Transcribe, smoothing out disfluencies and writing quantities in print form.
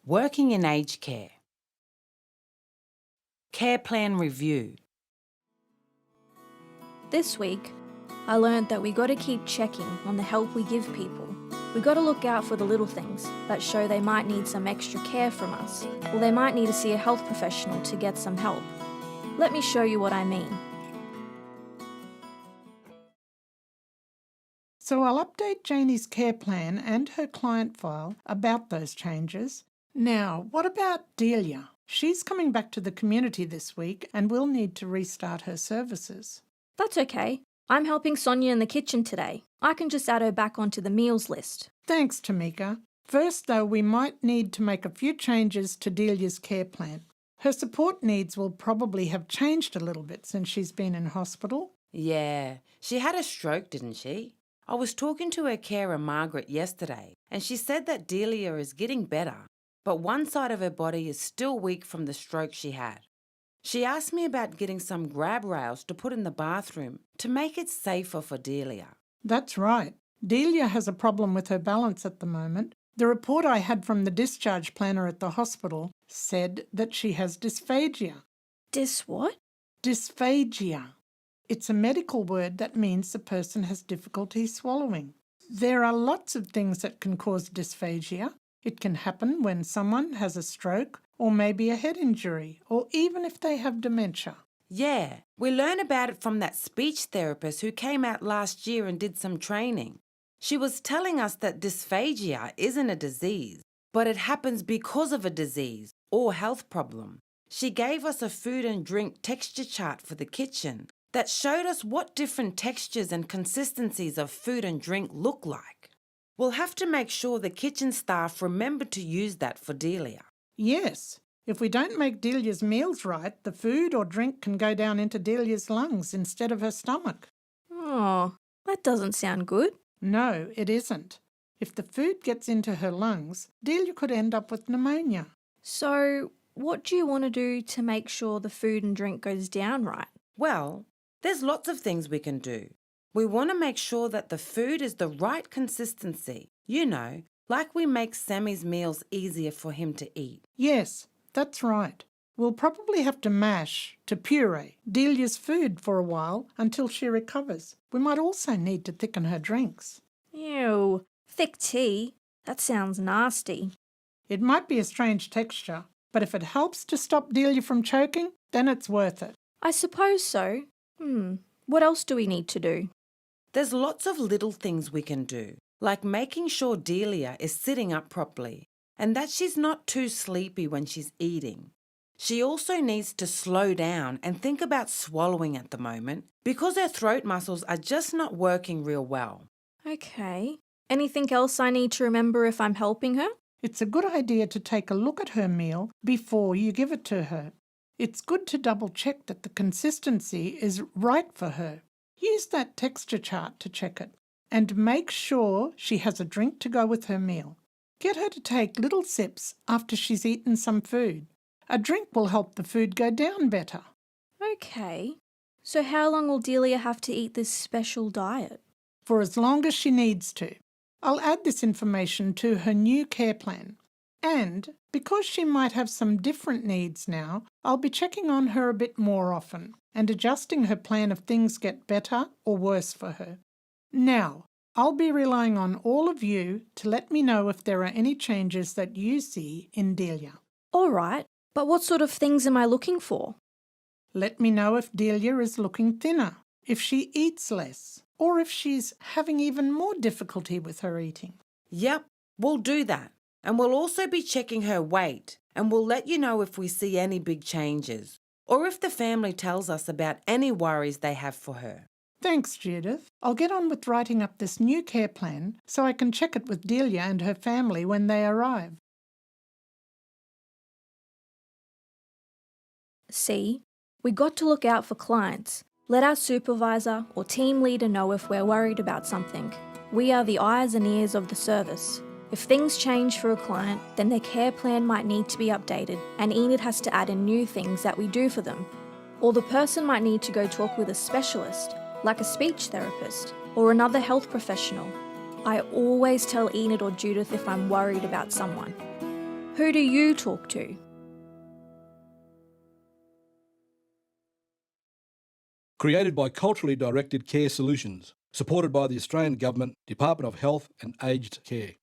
Working in aged care. Care plan review. This week, I learned that we got to keep checking on the help we give people. We got to look out for the little things that show they might need some extra care from us, or they might need to see a health professional to get some help. Let me show you what I mean. So I'll update Janie's care plan and her client file about those changes. Now, what about Delia? She's coming back to the community this week and will need to restart her services. That's okay. I'm helping Sonia in the kitchen today. I can just add her back onto the meals list. Thanks, Tamika. First, though, we might need to make a few changes to Delia's care plan. Her support needs will probably have changed a little bit since she's been in hospital. Yeah, she had a stroke, didn't she? I was talking to her carer, Margaret, yesterday, and she said that Delia is getting better, but one side of her body is still weak from the stroke she had. She asked me about getting some grab rails to put in the bathroom to make it safer for Delia. That's right. Delia has a problem with her balance at the moment. The report I had from the discharge planner at the hospital said that she has dysphagia. What? Dysphagia. It's a medical word that means the person has difficulty swallowing. There are lots of things that can cause dysphagia. It can happen when someone has a stroke or maybe a head injury, or even if they have dementia. Yeah, we learned about it from that speech therapist who came out last year and did some training. She was telling us that dysphagia isn't a disease, but it happens because of a disease or health problem. She gave us a food and drink texture chart for the kitchen that showed us what different textures and consistencies of food and drink look like. We'll have to make sure the kitchen staff remember to use that for Delia. Yes, if we don't make Delia's meals right, the food or drink can go down into Delia's lungs instead of her stomach. Oh, that doesn't sound good. No, it isn't. If the food gets into her lungs, Delia could end up with pneumonia. So, what do you want to do to make sure the food and drink goes down right? Well, there's lots of things we can do. We want to make sure that the food is the right consistency. You know, like we make Sammy's meals easier for him to eat. Yes, that's right. We'll probably have to mash, to puree, Delia's food for a while until she recovers. We might also need to thicken her drinks. Ew, thick tea? That sounds nasty. It might be a strange texture, but if it helps to stop Delia from choking, then it's worth it. I suppose so. What else do we need to do? There's lots of little things we can do, like making sure Delia is sitting up properly and that she's not too sleepy when she's eating. She also needs to slow down and think about swallowing at the moment because her throat muscles are just not working real well. Okay. Anything else I need to remember if I'm helping her? It's a good idea to take a look at her meal before you give it to her. It's good to double check that the consistency is right for her. Use that texture chart to check it and make sure she has a drink to go with her meal. Get her to take little sips after she's eaten some food. A drink will help the food go down better. Okay. So how long will Delia have to eat this special diet? For as long as she needs to. I'll add this information to her new care plan. And because she might have some different needs now, I'll be checking on her a bit more often and adjusting her plan if things get better or worse for her. Now, I'll be relying on all of you to let me know if there are any changes that you see in Delia. All right, but what sort of things am I looking for? Let me know if Delia is looking thinner, if she eats less, or if she's having even more difficulty with her eating. Yep, we'll do that. And we'll also be checking her weight and we'll let you know if we see any big changes or if the family tells us about any worries they have for her. Thanks, Judith. I'll get on with writing up this new care plan so I can check it with Delia and her family when they arrive. See, we got to look out for clients. Let our supervisor or team leader know if we're worried about something. We are the eyes and ears of the service. If things change for a client, then their care plan might need to be updated and Enid has to add in new things that we do for them. Or the person might need to go talk with a specialist, like a speech therapist or another health professional. I always tell Enid or Judith if I'm worried about someone. Who do you talk to? Created by Culturally Directed Care Solutions, supported by the Australian Government, Department of Health and Aged Care.